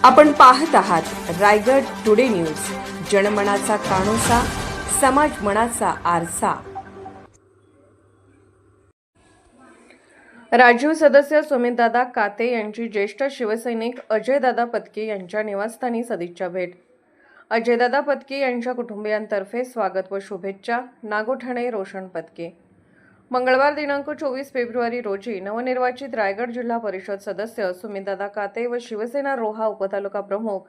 आपण पाहत आहात रायगड टुडे न्यूज, जनमनाचा कानोसा, समाज मनाचा आरसा। राजीव सदस्य सुमितदादा काते यांची ज्येष्ठ शिवसैनिक अजयदादा पत्की यांच्या निवासस्थानी सदिच्छा भेट। अजयदादा पत्की यांच्या कुटुंबियांतर्फे स्वागत व शुभेच्छा। नागोठाणे रोशन पत्की। मंगळवार दिनांक 24 फेब्रुवारी रोजी नवनिर्वाचित रायगड जिल्हा परिषद सदस्य सुमितदादा काते व शिवसेना रोहा उपतालुका प्रमुख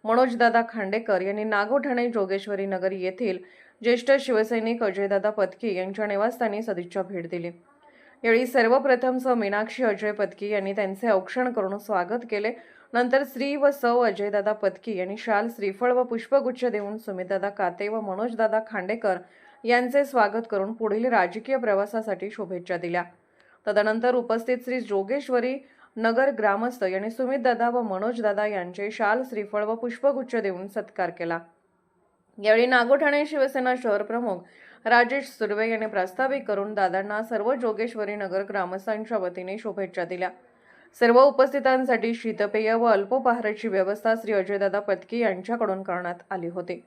मनोजदादा खांडेकर यांनी नागोठाणे जोगेश्वरी नगर येथील ज्येष्ठ शिवसैनिक अजयदादा पत्की यांच्या निवासस्थानी सदिच्छा भेट दिली। यावेळी सर्वप्रथम मीनाक्षी अजय पत्की यांनी त्यांचे औक्षण करून स्वागत केले। नंतर श्री व सौ अजयदादा पत्की यांनी शाल, श्रीफळ व पुष्पगुच्छ देऊन सुमितदादा काते व मनोजदादा खांडेकर यांचे स्वागत करून पुढील राजकीय प्रवासासाठी शुभेच्छा दिल्या। तदनंतर उपस्थित श्री जोगेश्वरी नगर ग्रामस्थ यांनी सुमितदादा व मनोजदादा यांचे शाल, श्रीफळ व पुष्पगुच्छ देऊन सत्कार केला। यावेळी नागोठाणे शिवसेना शहर प्रमुख राजेश सुर्वे यांनी प्रास्ताविक करून दादांना सर्व जोगेश्वरी नगर ग्रामस्थांच्या वतीने शुभेच्छा दिल्या। सर्व उपस्थितांसाठी शीतपेय व अल्पोपहाराची व्यवस्था श्री अजयदादा पत्की यांच्याकडून करण्यात आली होती।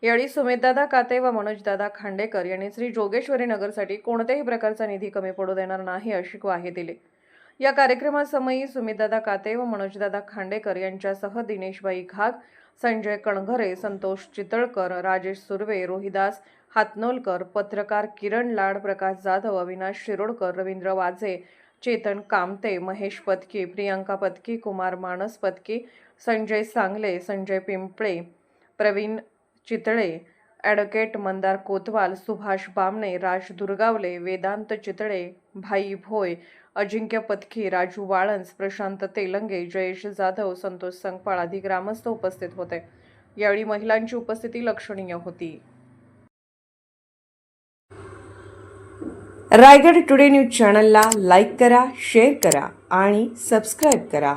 यावेळी सुमितदादा काते व मनोजदादा खांडेकर यांनी श्री जोगेश्वरी नगरसाठी कोणत्याही प्रकारचा निधी कमी पडू देणार नाही अशी ग्वाही दिली। या कार्यक्रमासमयी सुमितदादा काते व मनोजदादा खांडेकर यांच्यासह दिनेशबाई घाग, संजय कणघरे, संतोष चितळकर, राजेश सुर्वे, रोहिदास हातनोलकर, पत्रकार किरण लाड, प्रकाश जाधव, अविनाश शिरोडकर, रवींद्र वाजे, चेतन कामते, महेश पत्की, प्रियांका पत्की, कुमार मानस पत्की, संजय सांगले, संजय पिंपळे, प्रवीण चितळे, ॲडव्होकेट मंदार कोतवाल, सुभाष बामणे, राज दुर्गावले, वेदांत चितळे, भाई भोय, अजिंक्य पत्की, राजू वाळंस, प्रशांत तेलंगे, जयेश जाधव, संतोष संगपाळ आदी ग्रामस्थ उपस्थित होते। यावेळी महिलांची उपस्थिती लक्षणीय होती। रायगड टुडे न्यूज चॅनलला लाईक करा, शेअर करा आणि सबस्क्राईब करा।